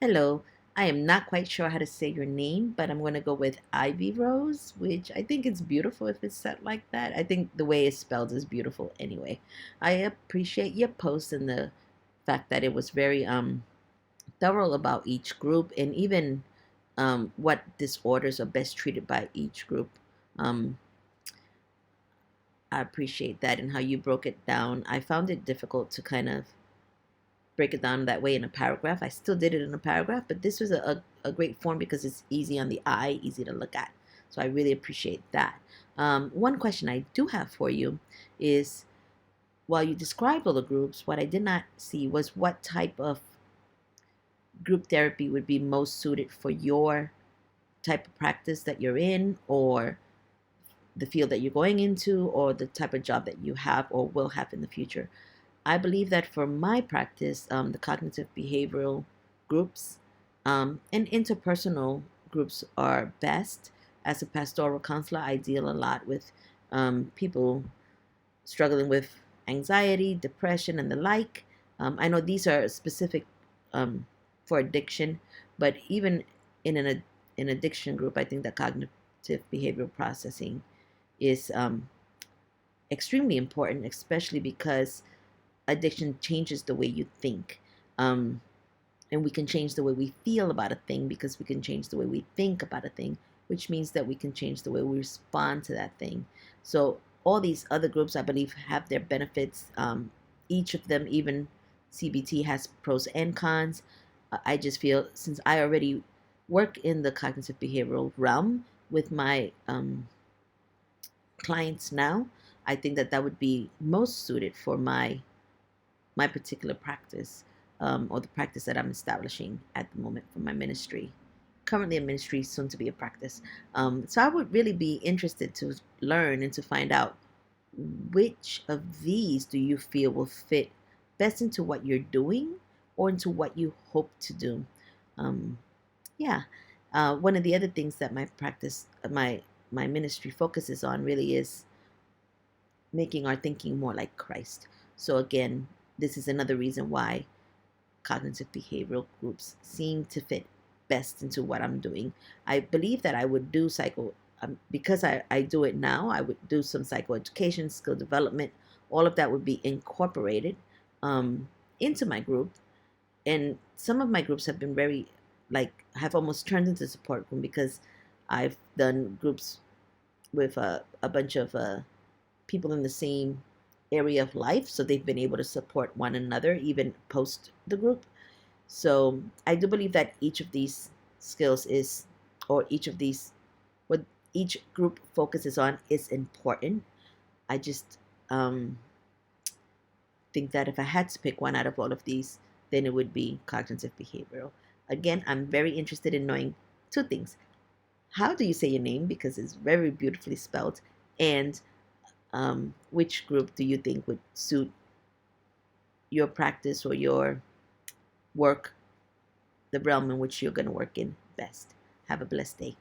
Hello. I am not quite sure how to say your name, but I'm going to go with Yvrose, which I think it's beautiful if it's said like that. I think the way it's spelled is beautiful anyway. I appreciate your post and the fact that it was very thorough about each group and even what disorders are best treated by each group. Um, I appreciate that and how you broke it down. I found it difficult to kind of break it down that way in a paragraph. I still did it in a paragraph, but this was a great form because it's easy on the eye, easy to look at. So I really appreciate that. One question I do have for you is while you described all the groups, what I did not see was what type of group therapy would be most suited for your type of practice that you're in, or the field that you're going into, or the type of job that you have or will have in the future. I believe that for my practice, the cognitive behavioral groups and interpersonal groups are best. As a pastoral counselor, I deal a lot with people struggling with anxiety, depression, and the like. I know these are specific for addiction, but even in an addiction group, I think that cognitive behavioral processing is extremely important, especially because addiction changes the way you think. Um, and we can change the way we feel about a thing because we can change the way we think about a thing, which means that we can change the way we respond to that thing. So, all these other groups, I believe, have their benefits. Each of them, even CBT, has pros and cons. I just feel since I already work in the cognitive behavioral realm with my clients now, I think that that would be most suited for my particular practice or the practice that I'm establishing at the moment for my ministry. Currently, a ministry, soon to be a practice. So I would really be interested to learn and to find out which of these do you feel will fit best into what you're doing or into what you hope to do. Um, yeah. One of the other things that my practice, my ministry focuses on really is making our thinking more like Christ. So again, this is another reason why cognitive behavioral groups seem to fit best into what I'm doing. I believe that I would do because I do it now, I would do some psychoeducation, skill development. All of that would be incorporated into my group. And some of my groups have been very, have almost turned into support group because I've done groups with a bunch of people in the same area of life, so they've been able to support one another even post the group. So I do believe that each of these skills is, or each of these, what each group focuses on is important. I just think that if I had to pick one out of all of these, then it would be cognitive behavioral. Again, I'm very interested in knowing two things. How do you say your name? Because it's very beautifully spelled. And which group do you think would suit your practice or your work, the realm in which you're going to work in best? Have a blessed day.